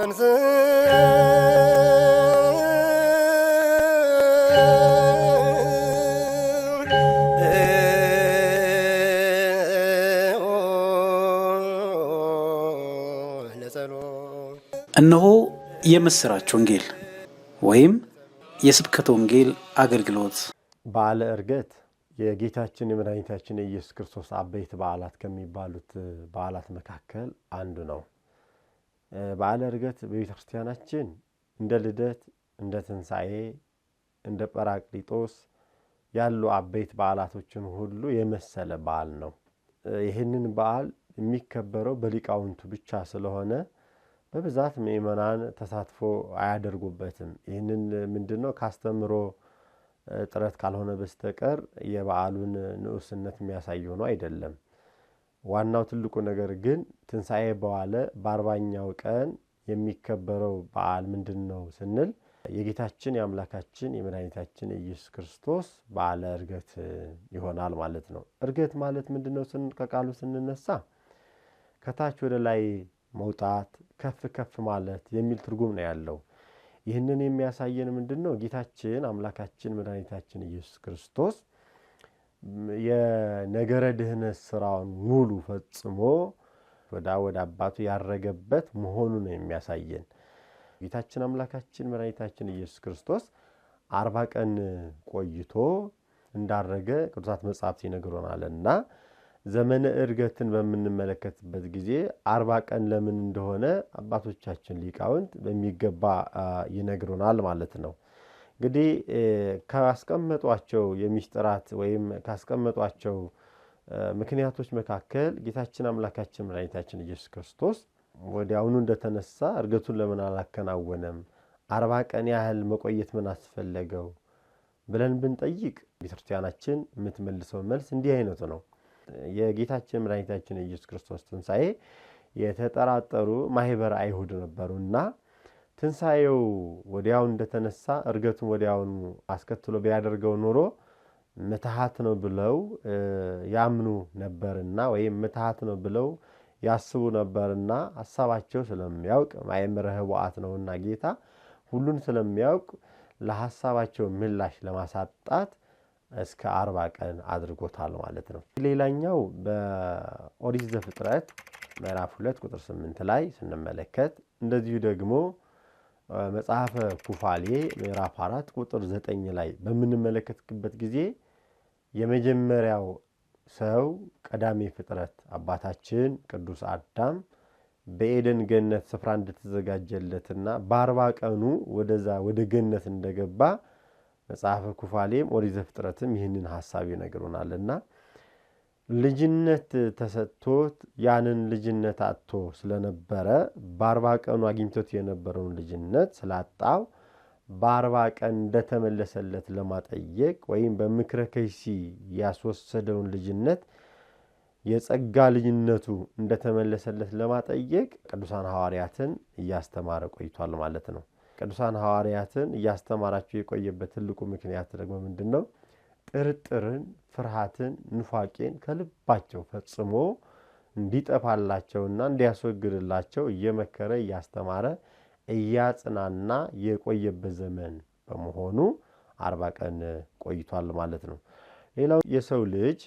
ተንስ እነሆ የምስራች ወንጌል ወይም የስብከተ ወንጌል አገልግሎት። በዓለ ዕርገት የጌታችን የመድኃኒታችን የኢየሱስ ክርስቶስ አበይት በዓላት ከሚባሉት በዓላት መካከል አንዱ ነው። በዓለ ዕርገት በቤተክርስቲያናችን እንደ ልደት፣ እንደ ትንሣኤ፣ እንደ ጰራቅሊጦስ ያሉ አበይት በዓላቶችን ሁሉ የመሰለ በዓል ነው። ይህንን በዓል የሚከበረው በሊቃውንቱ ብቻ ስለሆነ በብዛት ምእመናን ተሳትፎ አያደርጉበትም። ይህንን ምንድነው ካስተምሮ ጥረት ካልሆነ በስተቀር የበዓሉን ንዑስነት የሚያሳይ ሆኖ አይደለም። ዋናው ትልቁ ነገር ግን ትንሣኤ በኋላ በ40ኛው ቀን የሚከበረው በዓል ምንድነው ስንል የጌታችን የአምላካችን የመድኃኒታችን ኢየሱስ ክርስቶስ በዓለ ዕርገት ይሆናል ማለት ነው። ዕርገት ማለት ምንድነው ከቃሉ ስንነሳ ከታች ወደ ላይ መውጣት፣ ከፍ ከፍ ማለት የሚል ትርጉም ነው ያለው። ይህንን የሚያሳየን ምንድነው ጌታችን አምላካችን መድኃኒታችን ኢየሱስ ክርስቶስ የነገረ ድህነት ስራውን ሙሉ ፈጽሞ ወደ አባቱ ያረገበት መሆኑን ነው የሚያሳየን። ጌታችን አምላካችን መድኃኒታችን ኢየሱስ ክርስቶስ 40 ቀን ቆይቶ እንዳረገ ቅዱሳት መጻሕፍት ይነግሩናልና ዘመነ ዕርገትን በምንመለከትበት ጊዜ 40 ቀን ለምን እንደሆነ አባቶቻችን ሊቃውንት በሚገባ ይነግሩናል ማለት ነው። እንግዲህ ካስቀመጧቸው የሚስጥራት ወይም ካስቀመጧቸው ምክንያቶች መካከል ጌታችን አምላካችን መድኃኒታችን ኢየሱስ ክርስቶስ ወዲያውኑ እንደተነሳ ዕርገቱን ለምን አላከናወነም? 40 ቀን ያህል መቆየት ምን አስፈለገው ብለን ብንጠይቅ ቤተክርስቲያናችን የምትመልሰው መልስ እንዲህ አይነቱ ነው። የጌታችን መድኃኒታችን ኢየሱስ ክርስቶስ ትንሣኤ የተጠራጠሩ ማህበረ አይሁድ ነበሩና ትንሣኤው ወዲያው እንደተነሳ ዕርገቱን ወዲያው አስከትሎ ቢያደርገው ኖሮ ምትሃት ነው ብለው ያምኑ ነበርና ወይም ምትሃት ነው ብለው ያስቡ ነበርና ሐሳባቸው ስለሚያውቅ ማእምረ ኅቡዓት ነውና ጌታ ሁሉን ስለሚያውቅ ለሐሳባቸው ምላሽ ለማሳጣት እስከ 40 ቀን አድርጎታል ማለት ነው። ሌላኛው በኦሪት ዘፍጥረት ምዕራፍ 2 ቁጥር 8 ላይ ስንመለከት እንደዚሁ ደግሞ መጽሐፈ ኩፋሌ ምዕራፍ 4 ቁጥር 9 ላይ በምንመለከትበት ጊዜ የመጀመሪያው ሰው ቀዳሚ ፍጥረት አባታችን ቅዱስ አዳም በኤደን ገነት ስፍራ እንደተዘጋጀለትና በ40 ቀኑ ወደ ገነት እንደገባ መጽሐፈ ኩፋሌም ኦሪት ዘፍጥረትም ይህንን ሐሳብ ይነግሩናልና ልጅነት ተሰጥቶት ያንን ልጅነት አጥቶ ስለነበረ በ40 ቀኑ አግኝቶት የነበረውን ልጅነት ስላጣው በ40 ቀን እንደተመለሰለት ለማጠየቅ ወይም በምክረ ከይሲ ያስወሰደውን ልጅነት የጸጋ ልጅነቱ እንደተመለሰለት ለማጠየቅ ቅዱሳን ሐዋርያትን እያስተማረ ቆይቷል ማለት ነው። ቅዱሳን ሐዋርያትን እያስተማራቸው የቆየበት ትልቁ ምክንያት ደግሞ ምንድነው? ጥርጥርን፣ ፍርሃትን፣ ንፋቄን ከልባቸው ፈጽሞ እንዲጠፋላቸውና እንዲያስወግድላቸው እየመከረ እያስተማረ እያጽናና የቆየበት ዘመን በመሆኑ 40 ቀን ቆይቷል ማለት ነው። ሌላው የሰው ልጅ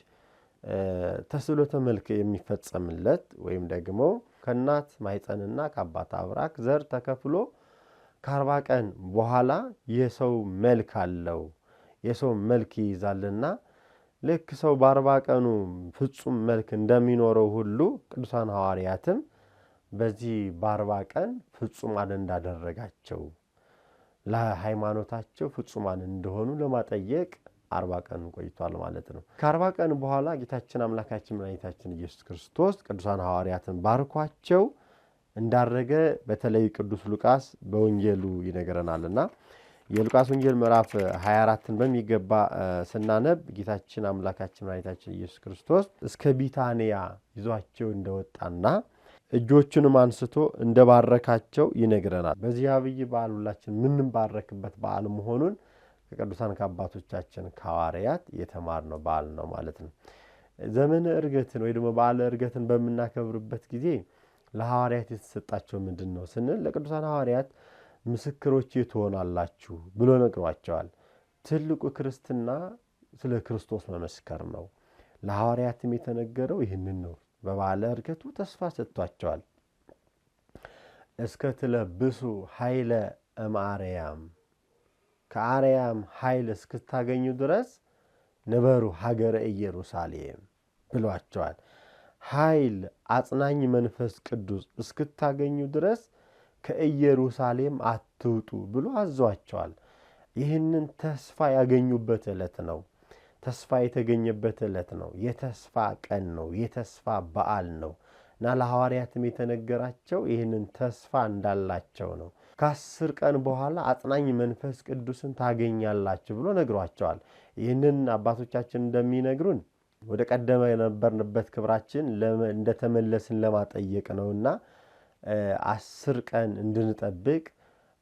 ተስሎተ መልክ የሚፈጸምለት ወይም ደግሞ ከእናት ማኅፀንና ከአባት አብራክ ዘር ተከፍሎ ከ40 ቀን በኋላ የሰው መልክ አለው፣ የሰው መልክ ይይዛልና ልክ ሰው በ40 ቀኑ ፍጹም መልክ እንደሚኖረው ሁሉ ቅዱሳን ሐዋርያትም በዚህ በ40 ቀን ፍጹማን እንዳደረጋቸው ለሃይማኖታቸው ፍጹማን እንደሆኑ ለማጠየቅ 40 ቀን ቆይቷል ማለት ነው። ከ40 ቀን በኋላ ጌታችን አምላካችን መድኃኒታችን ኢየሱስ ክርስቶስ ቅዱሳን ሐዋርያትን ባርኳቸው እንዳረገ በተለይ ቅዱስ ሉቃስ በወንጌሉ ይነግረናልና የሉቃስ ወንጌል ምዕራፍ 24ን በሚገባ ስናነብ ጌታችን አምላካችን መድኃኒታችን ኢየሱስ ክርስቶስ እስከ ቢታንያ ይዟቸው እንደወጣና እጆቹንም አንስቶ እንደባረካቸው ይነግረናል። በዚህ አብይ በዓል ሁላችን ምንባረክበት በዓል መሆኑን ከቅዱሳን ከአባቶቻችን ከሐዋርያት የተማርነው በዓል ነው ማለት ነው። ዘመነ ዕርገትን ወይ ደግሞ በዓለ ዕርገትን በመናከብርበት ጊዜ ለሐዋርያት የተሰጣቸው ምንድነው ስንል ለቅዱሳን ሐዋርያት ምስክሮች ትሆናላችሁ ብሎ ነግሯቸዋል። ትልቁ ክርስትና ስለ ክርስቶስ መመስከር ነው። ለሐዋርያትም የተነገረው ይህንን ነው። በበዓለ ዕርገቱ ተስፋ ሰጥቷቸዋል። እስከ ትለብሱ ኃይለ እምአርያም ከአርያም ኃይል እስክታገኙ ድረስ ነበሩ ሀገረ ኢየሩሳሌም ብሏቸዋል። ኃይል አጽናኝ መንፈስ ቅዱስ እስክታገኙ ድረስ ከኢየሩሳሌም አትውጡ ብሎ አዟቸዋል። ይህንን ተስፋ ያገኙበት ዕለት ነው። ተስፋ የተገኘበት ዕለት ነው። የተስፋ ቀን ነው። የተስፋ በዓል ነው እና ለሐዋርያትም የተነገራቸው ይህንን ተስፋ እንዳላቸው ነው። ከ10 ቀን በኋላ አጽናኝ መንፈስ ቅዱስን ታገኛላችሁ ብሎ ነግሯቸዋል። ይህንን አባቶቻችን እንደሚነግሩን ወደ ቀደመ የነበርንበት ክብራችን እንደተመለስን ለማጠየቅ ነውና 10 ቀን እንድንጠብቅ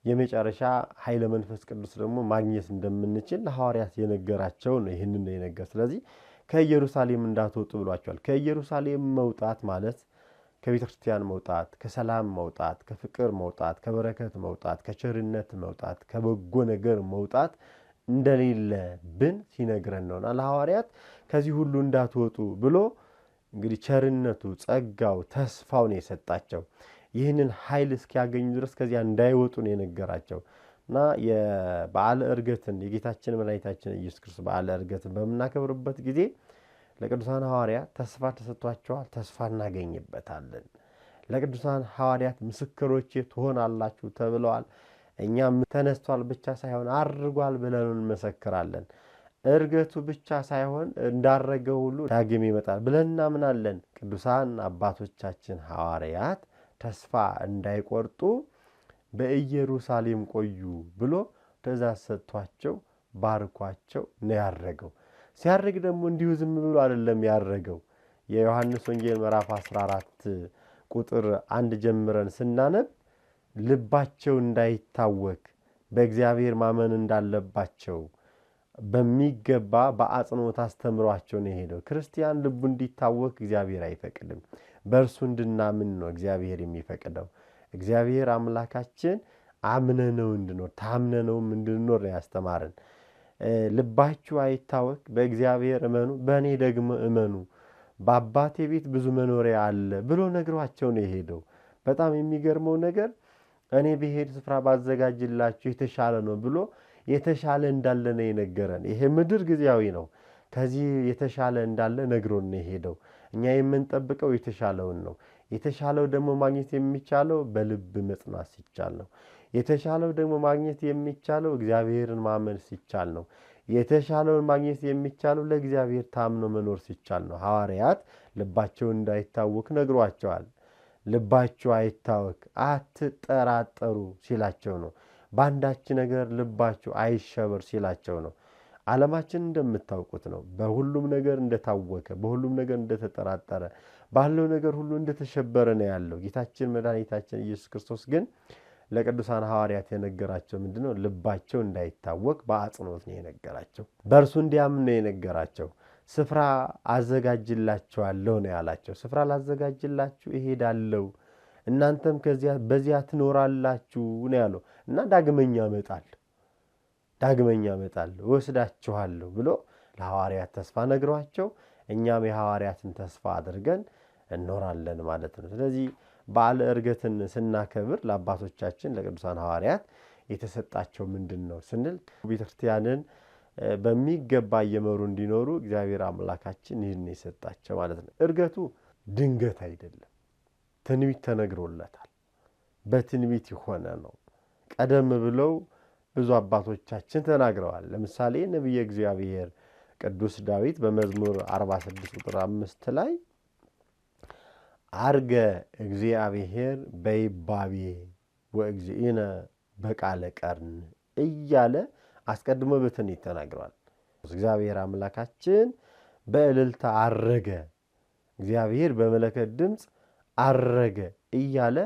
የመጨረሻ ኃይለ መንፈስ ቅዱስ ደግሞ ማግኘት እንደምንችል ለሐዋርያት የነገራቸው ነው። ይህንን ነው የነገር። ስለዚህ ከኢየሩሳሌም እንዳትወጡ ብሏቸዋል። ከኢየሩሳሌም መውጣት ማለት ከቤተክርስቲያን መውጣት፣ ከሰላም መውጣት፣ ከፍቅር መውጣት፣ ከበረከት መውጣት፣ ከቸርነት መውጣት፣ ከበጎ ነገር መውጣት እንደሌለብን ሲነግረን ነውና ለሐዋርያት ከዚህ ሁሉ እንዳትወጡ ብሎ እንግዲህ ቸርነቱ፣ ጸጋው፣ ተስፋው ነው የሰጣቸው። ይህንን ኃይል እስኪያገኙ ድረስ ከዚያ እንዳይወጡ ነው የነገራቸው እና የበዓለ ዕርገትን የጌታችን መድኃኒታችን ኢየሱስ ክርስቶስ በዓለ ዕርገትን በመናከብርበት ጊዜ ለቅዱሳን ሐዋርያት ተስፋ ተሰጥቷቸዋል። ተስፋ እናገኝበታለን። ለቅዱሳን ሐዋርያት ምስክሮች ትሆናላችሁ ተብለዋል። እኛም ተነስቷል ብቻ ሳይሆን አርጓል ብለን እንመሰክራለን። ዕርገቱ ብቻ ሳይሆን እንዳረገው ሁሉ ዳግም ይመጣል ብለን እናምናለን። ቅዱሳን አባቶቻችን ሐዋርያት ተስፋ እንዳይቆርጡ በኢየሩሳሌም ቆዩ ብሎ ትእዛዝ ሰጥቷቸው ባርኳቸው ነው ያረገው። ሲያርግ ደግሞ እንዲሁ ዝም ብሎ አይደለም ያረገው። የዮሐንስ ወንጌል ምዕራፍ 14 ቁጥር 1 ጀምረን ስናነብ ልባቸው እንዳይታወክ በእግዚአብሔር ማመን እንዳለባቸው በሚገባ በአጽንኦት አስተምሯቸው ነው ሄደው። ክርስቲያን ልቡ እንዲታወክ እግዚአብሔር አይፈቅድም። በእርሱ እንድናምን ነው እግዚአብሔር የሚፈቅደው። እግዚአብሔር አምላካችን አምነነው እንድኖር ታምነነውም እንድንኖር ነው ያስተማረን። ልባችሁ አይታወክ በእግዚአብሔር እመኑ በእኔ ደግሞ እመኑ በአባቴ ቤት ብዙ መኖሪያ አለ ብሎ ነግሯቸው ነው የሄደው። በጣም የሚገርመው ነገር እኔ ብሄድ ስፍራ ባዘጋጅላችሁ የተሻለ ነው ብሎ የተሻለ እንዳለ ነው የነገረን። ይሄ ምድር ጊዜያዊ ነው። ከዚህ የተሻለ እንዳለ ነግሮን ነው የሄደው። እኛ የምንጠብቀው የተሻለውን ነው። የተሻለው ደግሞ ማግኘት የሚቻለው በልብ መጽናት ሲቻል ነው። የተሻለው ደግሞ ማግኘት የሚቻለው እግዚአብሔርን ማመን ሲቻል ነው። የተሻለውን ማግኘት የሚቻለው ለእግዚአብሔር ታምኖ መኖር ሲቻል ነው። ሐዋርያት ልባቸው እንዳይታወክ ነግሯቸዋል። ልባቸው አይታወክ አትጠራጠሩ ሲላቸው ነው። በአንዳች ነገር ልባቸው አይሸበር ሲላቸው ነው። ዓለማችን እንደምታውቁት ነው። በሁሉም ነገር እንደታወከ፣ በሁሉም ነገር እንደተጠራጠረ፣ ባለው ነገር ሁሉ እንደተሸበረ ነው ያለው። ጌታችን መድኃኒታችን ኢየሱስ ክርስቶስ ግን ለቅዱሳን ሐዋርያት የነገራቸው ምንድነው? ልባቸው እንዳይታወክ በአጽንኦት ነው የነገራቸው። በእርሱ እንዲያምኑ ነው የነገራቸው። ስፍራ አዘጋጅላችኋለሁ ነው ያላቸው። ስፍራ ላዘጋጅላችሁ እሄዳለሁ፣ እናንተም በዚያ ትኖራላችሁ ነው ያለው እና ዳግመኛ እመጣለሁ ወስዳችኋለሁ ብሎ ለሐዋርያት ተስፋ ነግሯቸው እኛም የሐዋርያትን ተስፋ አድርገን እንኖራለን ማለት ነው። ስለዚህ በዓለ ዕርገትን ስናከብር ለአባቶቻችን ለቅዱሳን ሐዋርያት የተሰጣቸው ምንድነው ስንል ቤተክርስቲያንን በሚገባ እየመሩ እንዲኖሩ እግዚአብሔር አምላካችን ይህን የሰጣቸው ማለት ነው። ዕርገቱ ድንገት አይደለም። ትንቢት ተነግሮለታል። በትንቢት የሆነ ነው። ቀደም ብለው ብዙ አባቶቻችን ተናግረዋል። ለምሳሌ ነብየ እግዚአብሔር ቅዱስ ዳዊት በመዝሙር 46 ቁጥር 5 ላይ አርገ እግዚአብሔር በይባቤ ወእግዚእነ በቃለ ቀርን እያለ አስቀድሞ በትንቢት ተናግሯል። እግዚአብሔር አምላካችን በእልልታ አረገ፣ እግዚአብሔር በመለከት ድምጽ አረገ እያለ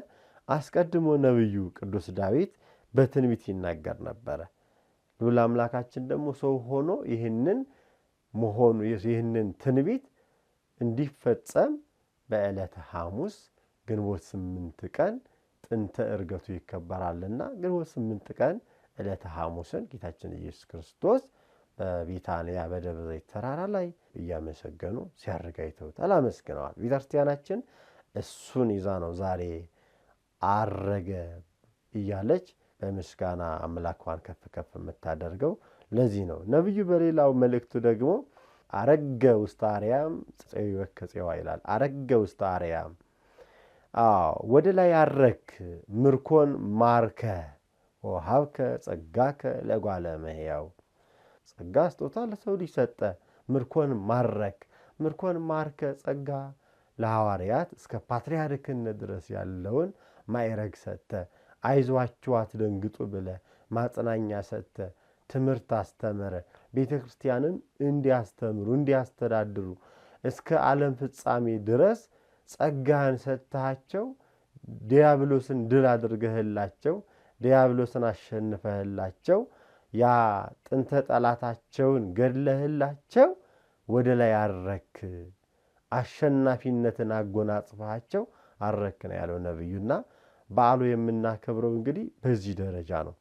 አስቀድሞ ነብዩ ቅዱስ ዳዊት በትንቢት ይናገር ነበር። ልዑል አምላካችን ደግሞ ሰው ሆኖ ይህንን ትንቢት እንዲፈጸም በዕለተ ሐሙስ ግንቦት 8 ቀን ጥንተ ዕርገቱ ይከበራልና ግንቦት 8 ቀን ዕለተ ሐሙስን ጌታችን ኢየሱስ ክርስቶስ በቢታንያ በደብረ ዘይት ተራራ ላይ እያመሰገኑ ሲያርግ አይተውታል፣ አመስግነዋል። ቤተክርስቲያናችን እሱን ይዛ ነው ዛሬ አረገ እያለች በምስጋና አምላኳን ከፍ ከፍ የምታደርገው። ለዚህ ነው ነብዩ በሌላው መልእክቱ ደግሞ አረገ ውስተ አርያም ጽዮወከ ጽዮዋ ይላል። አረገ ውስተ አርያም ወደ ላይ አረክ ምርኮን ማርከ ወሀብከ ጸጋከ ለጓለ እመሕያው። ጸጋ ስጦታ ለሰው ልጅ ሰጠ፣ ምርኮን ማረክ። ምርኮን ማርከ ጸጋ ለሐዋርያት እስከ ፓትርያርክነት ድረስ ያለውን ማዕረግ ሰጠ። አይዟችሁ አትደንግጡ ብለ ማጽናኛ ሰጠ። ትምህርት አስተምረ ቤተክርስቲያንን እንዲያስተምሩ እንዲያስተዳድሩ እስከ ዓለም ፍጻሜ ድረስ ጸጋን ሰጥታቸው ዲያብሎስን ድል አድርገህላቸው ዲያብሎስን አሸንፈህላቸው ያ ጥንተ ጠላታቸውን ገድለህላቸው ወደ ላይ አረክ፣ አሸናፊነትን አጎናጽፈሃቸው አረክ ነው ያለው ነብዩና በዓሉ የምናከብረው እንግዲህ በዚህ ደረጃ ነው።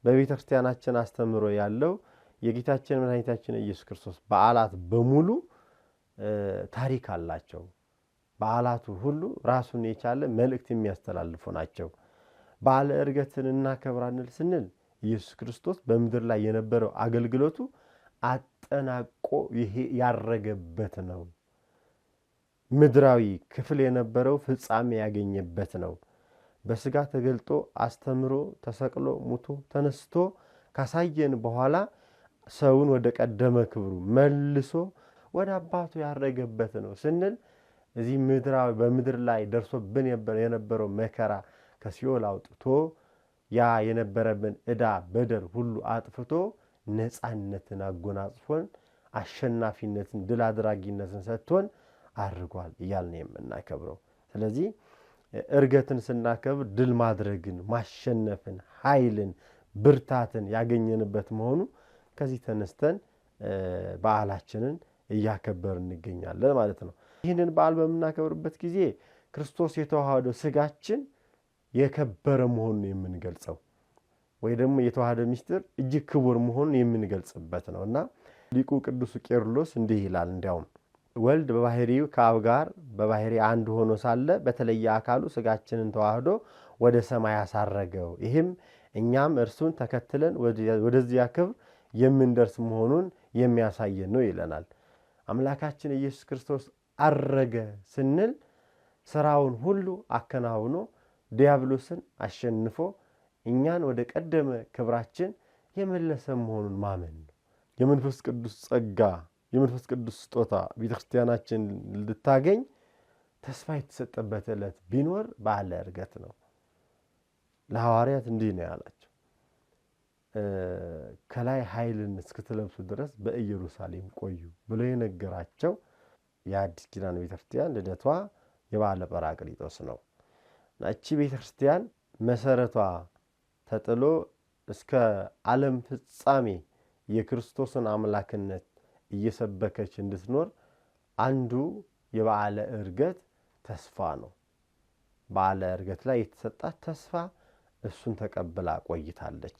በቤተክርስቲያናችን አስተምሮ ያለው የጌታችን መድኃኒታችን ኢየሱስ ክርስቶስ በዓላት በሙሉ ታሪክ አላቸው። በዓላቱ ሁሉ ራሱን የቻለ መልእክት የሚያስተላልፉ ናቸው። በዓለ ዕርገትን እናከብራለን ስንል ኢየሱስ ክርስቶስ በምድር ላይ የነበረው አገልግሎቱ አጠናቆ ያረገበት ነው። ምድራዊ ክፍል የነበረው ፍጻሜ ያገኘበት ነው። በስጋ ተገልጦ አስተምሮ ተሰቅሎ ሙቶ ተነስቶ ካሳየን በኋላ ሰውን ወደ ቀደመ ክብሩ መልሶ ወደ አባቱ ያረገበት ነው ስንል እዚህ ምድራዊ በምድር ላይ ደርሶብን የነበረው መከራ ከሲኦል አውጥቶ ያ የነበረብን ዕዳ በደል ሁሉ አጥፍቶ ነፃነትን አጎናጽፎን አሸናፊነትን ድል አድራጊነትን ሰጥቶን አርጓል እያልን የምናከብረው። ስለዚህ ዕርገትን ስናከብር ድል ማድረግን ማሸነፍን ኃይልን ብርታትን ያገኘንበት መሆኑ ከዚህ ተነስተን በዓላችንን እያከበርን እንገኛለን ማለት ነው። ይህንን በዓል በመናከብርበት ጊዜ ክርስቶስ የተዋሃደው ስጋችን የከበረ መሆኑን የምንገልጸው ወይ ደግሞ የተዋሃደ ምስጢር እጅግ ክቡር መሆኑን የምንገልጽበት ነውና ሊቁ ቅዱስ ቄርሎስ እንዲህ ይላል። እንዲያውም ወልድ በባህሪው ከአብ ጋር በባህሪ አንድ ሆኖ ሳለ በተለየ አካሉ ስጋችንን ተዋህዶ ወደ ሰማይ ያሳረገው፣ ይህም እኛም እርሱን ተከትለን ወደዚያ ክብር የምንደርስ መሆኑን የሚያሳየን ነው ይለናል። አምላካችን ኢየሱስ ክርስቶስ አረገ ስንል ስራውን ሁሉ አከናውኖ ዲያብሎስን አሸንፎ እኛን ወደ ቀደመ ክብራችን የመለሰ መሆኑን ማመን ነው። የመንፈስ ቅዱስ ጸጋ የመንፈስ ቅዱስ ስጦታ ቤተክርስቲያናችን ልታገኝ ተስፋ የተሰጠበት ዕለት ቢኖር በዓለ ዕርገት ነው። ለሐዋርያት እንዲህ ነው ያላቸው፣ ከላይ ኃይልን እስክትለብሱ ድረስ በኢየሩሳሌም ቆዩ ብሎ የነገራቸው የአዲስ ኪዳን ቤተክርስቲያን ልደቷ የበዓለ ጰራቅሊጦስ ነው። እቺ ቤተክርስቲያን መሰረቷ ተጥሎ እስከ ዓለም ፍጻሜ የክርስቶስን አምላክነት እየሰበከች እንድትኖር አንዱ የበዓለ ዕርገት ተስፋ ነው። በዓለ ዕርገት ላይ የተሰጣት ተስፋ እሱን ተቀብላ ቆይታለች።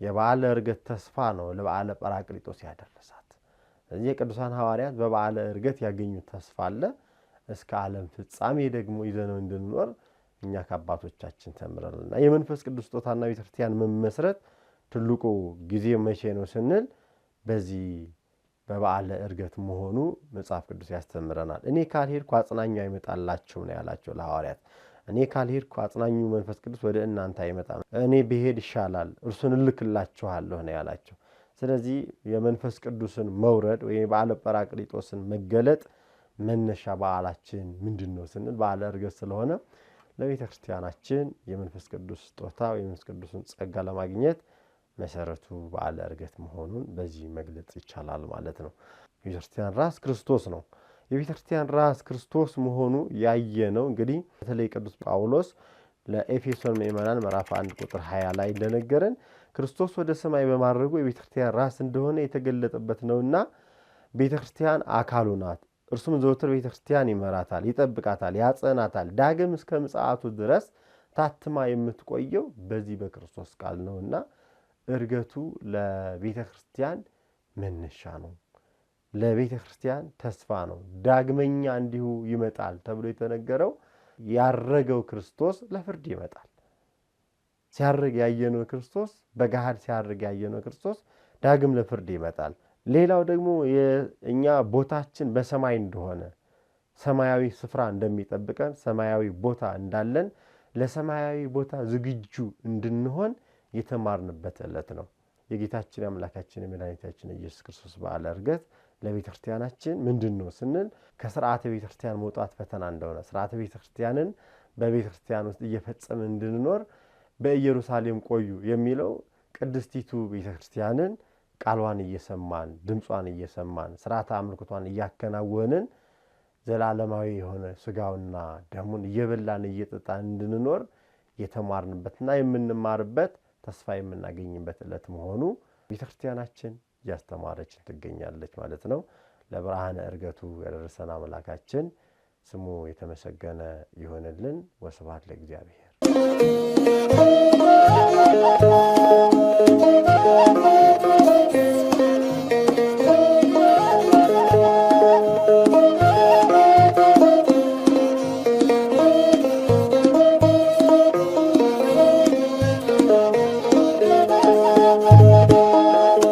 የበዓለ ዕርገት ተስፋ ነው ለበዓለ ጰራቅሊጦስ ያደረሳት። ስለዚህ የቅዱሳን ሐዋርያት በበዓለ ዕርገት ያገኙት ተስፋ አለ። እስከ ዓለም ፍጻሜ ደግሞ ይዘነው እንድንኖር እኛ ከአባቶቻችን ተምረናልና የመንፈስ ቅዱስ ስጦታና ቤተክርስቲያን መመስረት ትልቁ ጊዜ መቼ ነው ስንል በዚህ በበዓለ ዕርገት መሆኑ መጽሐፍ ቅዱስ ያስተምረናል። እኔ ካልሄድኩ አጽናኙ አይመጣላችሁ ነው ያላቸው ለሐዋርያት። እኔ ካልሄድኩ አጽናኙ መንፈስ ቅዱስ ወደ እናንተ አይመጣም፣ እኔ ብሄድ ይሻላል እርሱን እልክላችኋለሁ ነው ያላቸው። ስለዚህ የመንፈስ ቅዱስን መውረድ ወይ በዓለ ጰራቅሊጦስን መገለጥ መነሻ በዓላችን ምንድነው ስንል በዓለ ዕርገት ስለሆነ ለቤተክርስቲያናችን የመንፈስ ቅዱስ ስጦታ የመንፈስ ቅዱስን ጸጋ ለማግኘት መሰረቱ በዓለ ዕርገት መሆኑን በዚህ መግለጽ ይቻላል ማለት ነው። የቤተክርስቲያን ራስ ክርስቶስ ነው። የቤተክርስቲያን ራስ ክርስቶስ መሆኑ ያየነው እንግዲህ በተለይ ቅዱስ ጳውሎስ ለኤፌሶን ምዕመናን ምዕራፍ 1 ቁጥር 20 ላይ እንደነገረን ክርስቶስ ወደ ሰማይ በማድረጉ የቤተክርስቲያን ራስ እንደሆነ የተገለጠበት ነውና ቤተክርስቲያን አካሉ ናት። እርሱም ዘወትር ቤተክርስቲያን ይመራታል፣ ይጠብቃታል፣ ያጸናታል። ዳግም እስከ ምጽአቱ ድረስ ታትማ የምትቆየው በዚህ በክርስቶስ ቃል ነውና እርገቱ ለቤተክርስቲያን መነሻ ነው፣ ለቤተክርስቲያን ተስፋ ነው። ዳግመኛ እንዲሁ ይመጣል ተብሎ የተነገረው ያረገው ክርስቶስ ለፍርድ ይመጣል። ሲያርግ ያየነው ክርስቶስ በጋሃድ ሲያርግ ያየነው ክርስቶስ ዳግም ለፍርድ ይመጣል። ሌላው ደግሞ የኛ ቦታችን በሰማይ እንደሆነ ሰማያዊ ስፍራ እንደሚጠብቀን ሰማያዊ ቦታ እንዳለን ለሰማያዊ ቦታ ዝግጁ እንድንሆን የተማርንበት ዕለት ነው። የጌታችን አምላካችን የመድኃኒታችን ኢየሱስ ክርስቶስ በዓለ ዕርገት ለቤተክርስቲያናችን ምንድነው ስንል ከሥርዓተ ቤተክርስቲያን መውጣት ፈተና እንደሆነ ሥርዓተ ቤተክርስቲያንን በቤተክርስቲያን ውስጥ እየፈጸምን እንድንኖር በኢየሩሳሌም ቆዩ የሚለው ቅድስቲቱ ቤተክርስቲያንን ቃሏን እየሰማን ድምጿን እየሰማን ሥርዓተ አምልኮቷን እያከናወንን ዘላለማዊ የሆነ ሥጋውና ደሙን እየበላን እየጠጣን እንድንኖር የተማርንበትና የምንማርበት ተስፋ የምናገኝበት ዕለት መሆኑ ቤተክርስቲያናችን እያስተማረችን ትገኛለች ማለት ነው። ለብርሃነ ዕርገቱ ያደረሰን አምላካችን ስሙ የተመሰገነ ይሁንልን። ወስብሐት ለእግዚአብሔር።